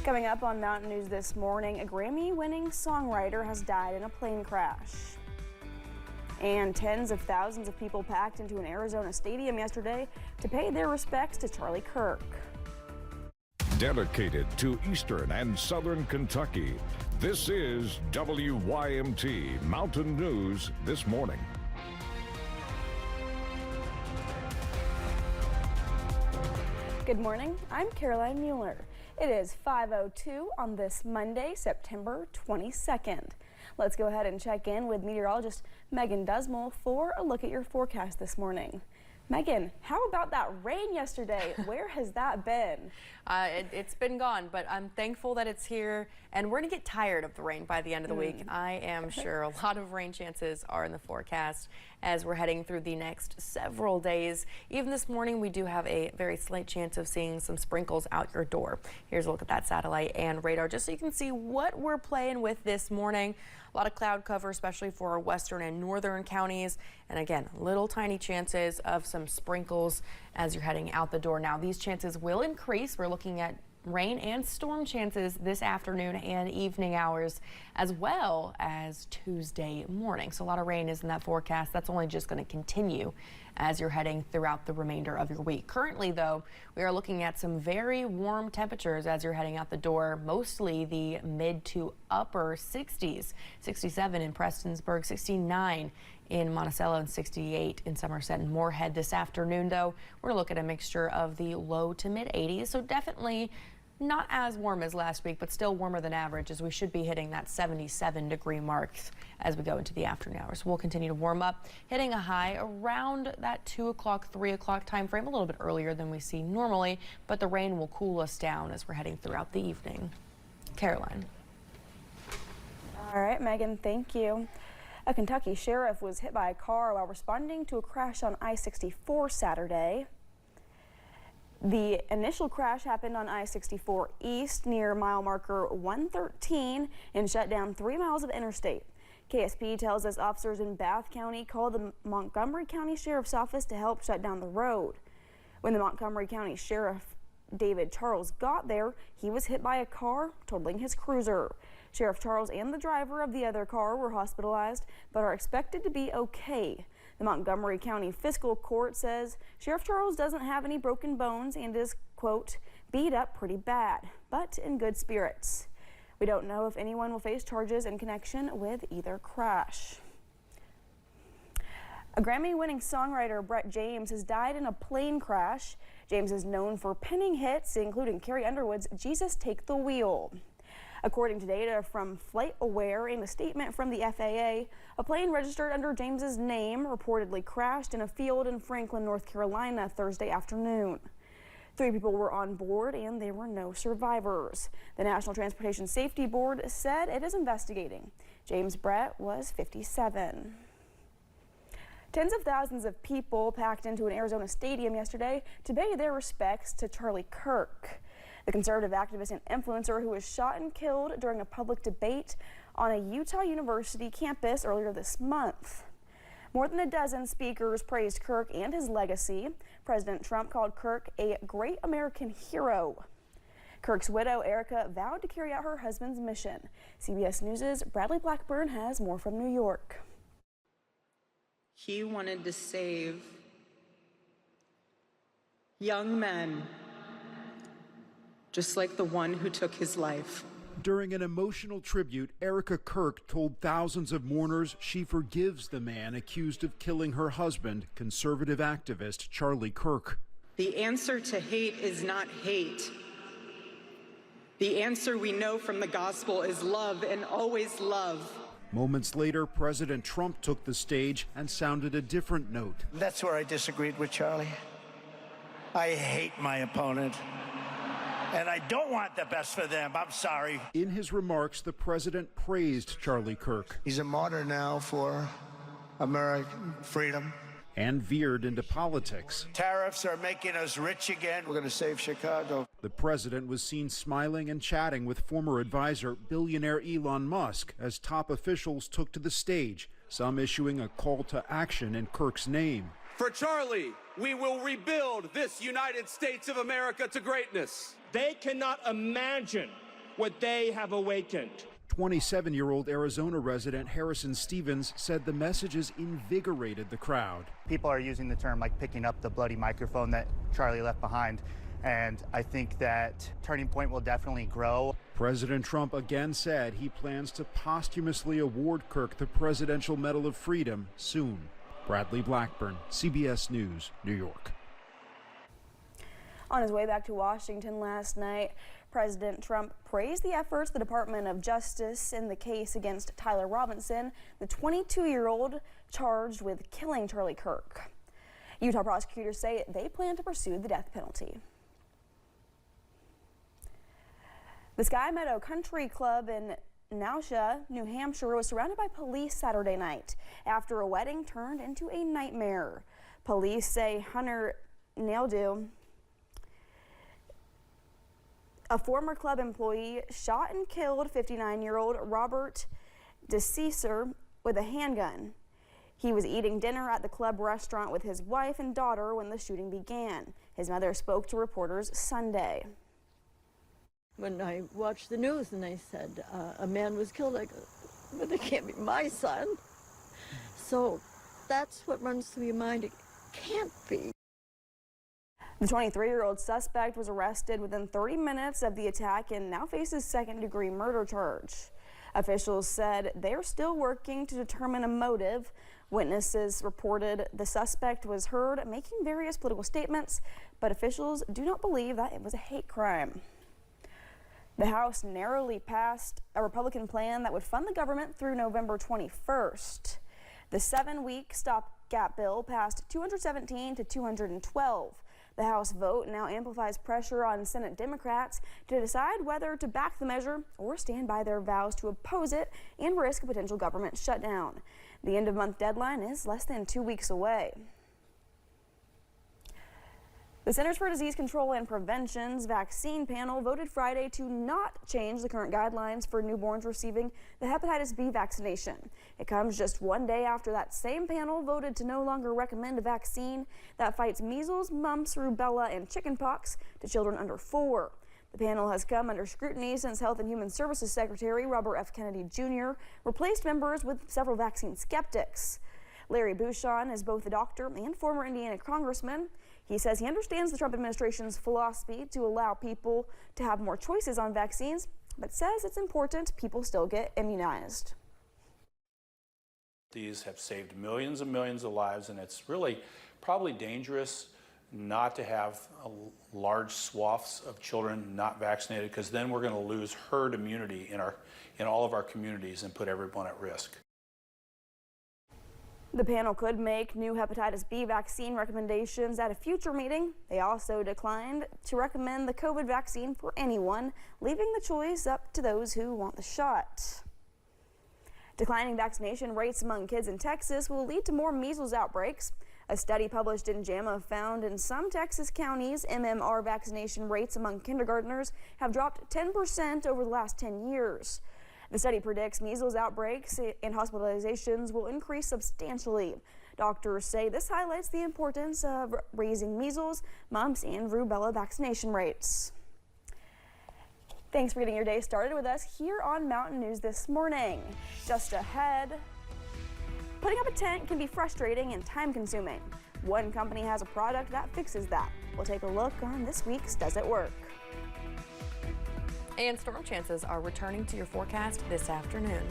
Coming up on Mountain News this morning, a Grammy-winning songwriter has died in a plane crash. And tens of thousands of people packed into an Arizona stadium yesterday to pay their respects to Charlie Kirk. Dedicated to Eastern and Southern Kentucky, this is WYMT Mountain News this morning. Good morning, I'm Caroline Mueller. It is 5:02 on this Monday, September 22nd. Let's go ahead and check in with meteorologist Megan Dusmal for a look at your forecast this morning. Megan, how about that rain yesterday? Where has that been? It's been gone, but I'm thankful that it's here, and we're going to get tired of the rain by the end of the week. I am sure a lot of rain chances are in the forecast as we're heading through the next several days. Even this morning, we do have a very slight chance of seeing some sprinkles out your door. Here's a look at that satellite and radar, just so you can see what we're playing with this morning. A lot of cloud cover, especially for our western and northern counties. And again, little tiny chances of some sprinkles as you're heading out the door. Now, these chances will increase. We're looking at rain and storm chances this afternoon and evening hours, as well as Tuesday morning. So a lot of rain is in that forecast. That's only just going to continue as you're heading throughout the remainder of your week. Currently, though, we are looking at some very warm temperatures as you're heading out the door, mostly the mid to upper 60s. 67 in Prestonsburg, 69 in Monticello, and 68 in Somerset and Moorhead. This afternoon, though, we're going to look at a mixture of the low to mid 80s, so definitely not as warm as last week, but still warmer than average, as we should be hitting that 77-degree mark as we go into the afternoon hours. We'll continue to warm up, hitting a high around that 2 o'clock, 3 o'clock time frame, a little bit earlier than we see normally, but the rain will cool us down as we're heading throughout the evening. Caroline. All right, Megan, thank you. A Kentucky sheriff was hit by a car while responding to a crash on I-64 Saturday. The initial crash happened on I-64 East near mile marker 113 and shut down 3 miles of interstate. KSP tells us officers in Bath County called the Montgomery County Sheriff's Office to help shut down the road. When the Montgomery County Sheriff David Charles got there, he was hit by a car, totaling his cruiser. Sheriff Charles and the driver of the other car were hospitalized, but are expected to be okay. The Montgomery County Fiscal Court says Sheriff Charles doesn't have any broken bones and is, quote, beat up pretty bad, but in good spirits. We don't know if anyone will face charges in connection with either crash. A Grammy-winning songwriter, Brett James, has died in a plane crash. James is known for penning hits, including Carrie Underwood's Jesus Take the Wheel. According to data from FlightAware and a statement from the FAA, a plane registered under James's name reportedly crashed in a field in Franklin, North Carolina Thursday afternoon. 3 people were on board and there were no survivors. The National Transportation Safety Board said it is investigating. James Brett was 57. Tens of thousands of people packed into an Arizona stadium yesterday to pay their respects to Charlie Kirk, the conservative activist and influencer who was shot and killed during a public debate on a Utah University campus earlier this month. More than a dozen speakers praised Kirk and his legacy. President Trump called Kirk a great American hero. Kirk's widow, Erica, vowed to carry out her husband's mission. CBS News' Bradley Blackburn has more from New York. He wanted to save young men, just like the one who took his life. During an emotional tribute, Erica Kirk told thousands of mourners she forgives the man accused of killing her husband, conservative activist Charlie Kirk. The answer to hate is not hate. The answer we know from the gospel is love, and always love. Moments later, President Trump took the stage and sounded a different note. That's where I disagreed with Charlie. I hate my opponent, and I don't want the best for them. I'm sorry. In his remarks, the president praised Charlie Kirk. He's a martyr now for American freedom. And veered into politics. Tariffs are making us rich again. We're going to save Chicago. The president was seen smiling and chatting with former advisor, billionaire Elon Musk, as top officials took to the stage, some issuing a call to action in Kirk's name. For Charlie, we will rebuild this United States of America to greatness. They cannot imagine what they have awakened. 27-year-old Arizona resident Harrison Stevens said the messages invigorated the crowd. People are using the term like picking up the bloody microphone that Charlie left behind. And I think that Turning Point will definitely grow. President Trump again said he plans to posthumously award Kirk the Presidential Medal of Freedom soon. Bradley Blackburn, CBS News, New York. On his way back to Washington last night, President Trump praised the efforts of the Department of Justice in the case against Tyler Robinson, the 22-year-old charged with killing Charlie Kirk. Utah prosecutors say they plan to pursue the death penalty. The Sky Meadow Country Club in Nausea, New Hampshire, was surrounded by police Saturday night after a wedding turned into a nightmare. Police say Hunter Naildu, a former club employee, shot and killed 59-year-old Robert DeCesar with a handgun. He was eating dinner at the club restaurant with his wife and daughter when the shooting began. His mother spoke to reporters Sunday. When I watched the news and they said a man was killed, I go, but it can't be my son. So that's what runs through your mind. It can't be. The 23-year-old suspect was arrested within 30 minutes of the attack and now faces second-degree murder charge. Officials said they're still working to determine a motive. Witnesses reported the suspect was heard making various political statements, but officials do not believe that it was a hate crime. The House narrowly passed a Republican plan that would fund the government through November 21st. The 7-week stopgap bill passed 217 to 212. The House vote now amplifies pressure on Senate Democrats to decide whether to back the measure or stand by their vows to oppose it and risk a potential government shutdown. The end-of-month deadline is less than 2 weeks away. The Centers for Disease Control and Prevention's vaccine panel voted Friday to not change the current guidelines for newborns receiving the hepatitis B vaccination. It comes just one day after that same panel voted to no longer recommend a vaccine that fights measles, mumps, rubella, and chickenpox to children under 4. The panel has come under scrutiny since Health and Human Services Secretary Robert F. Kennedy Jr. replaced members with several vaccine skeptics. Larry Bucshon is both a doctor and former Indiana congressman. He says he understands the Trump administration's philosophy to allow people to have more choices on vaccines, but says it's important people still get immunized. These have saved millions and millions of lives, and it's really probably dangerous not to have large swaths of children not vaccinated, because then we're going to lose herd immunity in all of our communities and put everyone at risk. The panel could make new hepatitis B vaccine recommendations at a future meeting. They also declined to recommend the COVID vaccine for anyone, leaving the choice up to those who want the shot. Declining vaccination rates among kids in Texas will lead to more measles outbreaks. A study published in JAMA found in some Texas counties, MMR vaccination rates among kindergartners have dropped 10% over the last 10 years. The study predicts measles outbreaks and hospitalizations will increase substantially. Doctors say this highlights the importance of raising measles, mumps, and rubella vaccination rates. Thanks for getting your day started with us here on Mountain News this morning. Just ahead, putting up a tent can be frustrating and time-consuming. One company has a product that fixes that. We'll take a look on this week's Does It Work? And storm chances are returning to your forecast this afternoon.